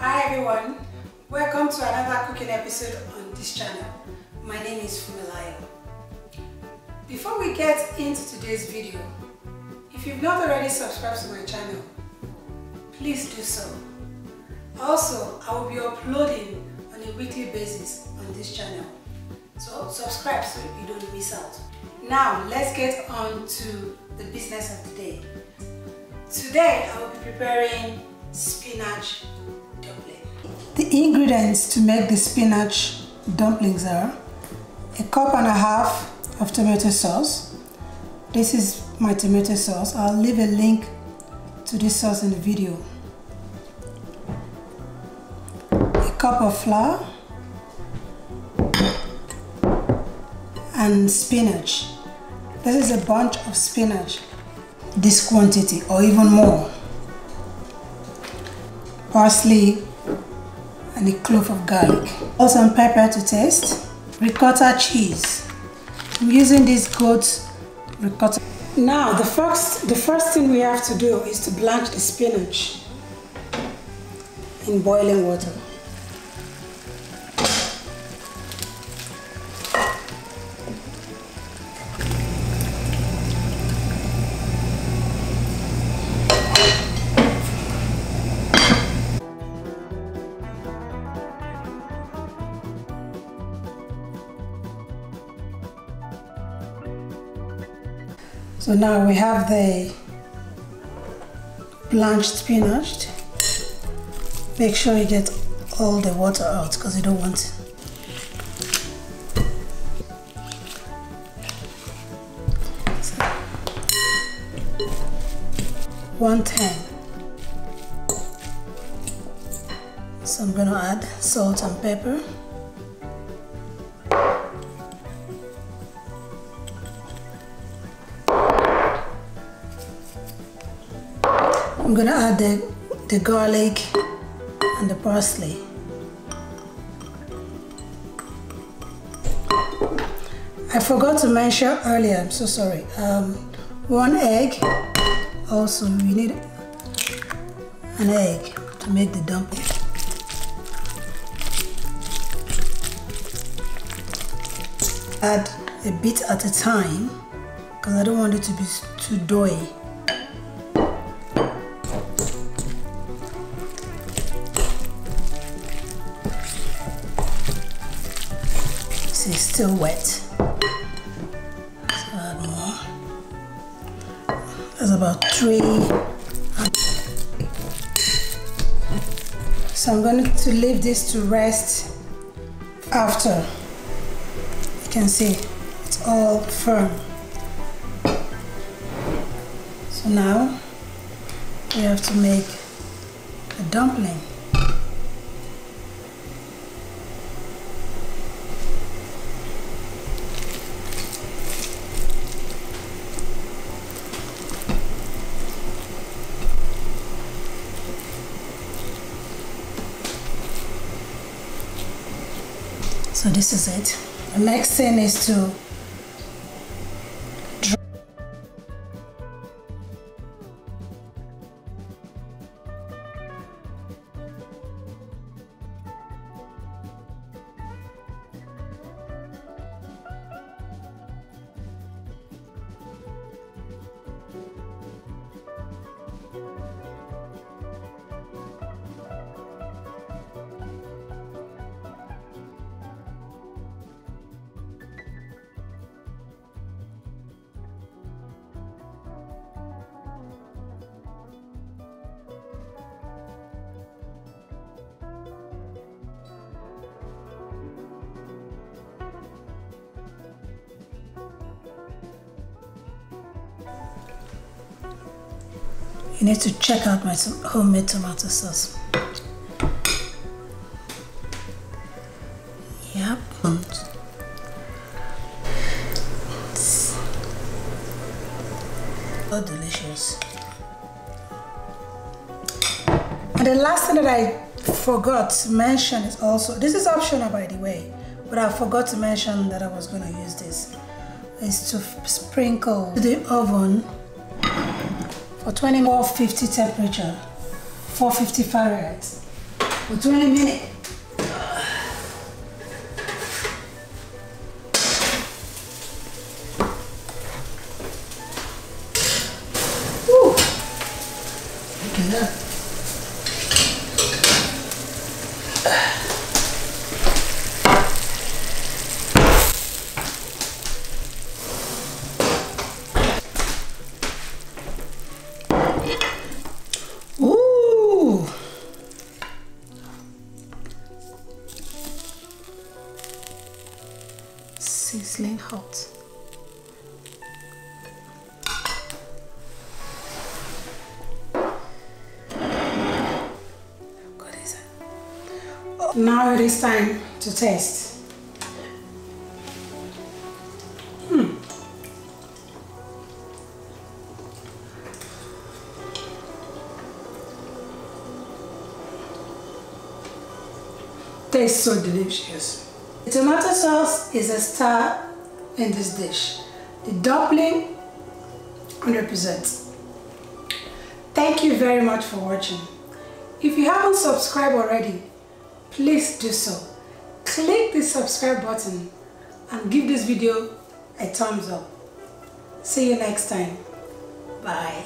Hi everyone, welcome to another cooking episode on this channel. My name is Fumilayo. Before we get into today's video, if you've not already subscribed to my channel, please do so. Also, I will be uploading on a weekly basis on this channel, so subscribe so you don't miss out. Now let's get on to the business of the day. Today I will be preparing spinach dumpling. The ingredients to make the spinach dumplings are a cup and a half of tomato sauce. This is my tomato sauce. I'll leave a link to this sauce in the video. A cup of flour and spinach. This is a bunch of spinach, this quantity or even more. Parsley and a clove of garlic. Also some pepper to taste. Ricotta cheese. I'm using this goat ricotta. Now the first thing we have to do is to blanch the spinach in boiling water. So now we have the blanched spinach. Make sure you get all the water out because you don't want it. So, 110. So I'm gonna add salt and pepper. I'm gonna add the garlic and the parsley. I forgot to mention earlier, I'm so sorry. 1 egg. Also, we need an egg to make the dumpling. Add a bit at a time because I don't want it to be too doughy. It's still wet, so add more. That's about 3. So I'm going to leave this to rest. After, you can see it's all firm. So now we have to make a dumpling. So this is it. The next thing is to you need to check out my homemade tomato sauce. Yep. So delicious. And the last thing that I forgot to mention is also, this is optional by the way, but I forgot to mention that I was going to use this, is to sprinkle the oven for 450 temperature, 450 Fahrenheit. for 20 minutes. Woo! Look at that. Ooh! Sizzling hot. Now it is time to taste. Tastes so delicious. The tomato sauce is a star in this dish. The dumpling, 100%. Thank you very much for watching. If you haven't subscribed already, please do so. Click the subscribe button and give this video a thumbs up. See you next time. Bye.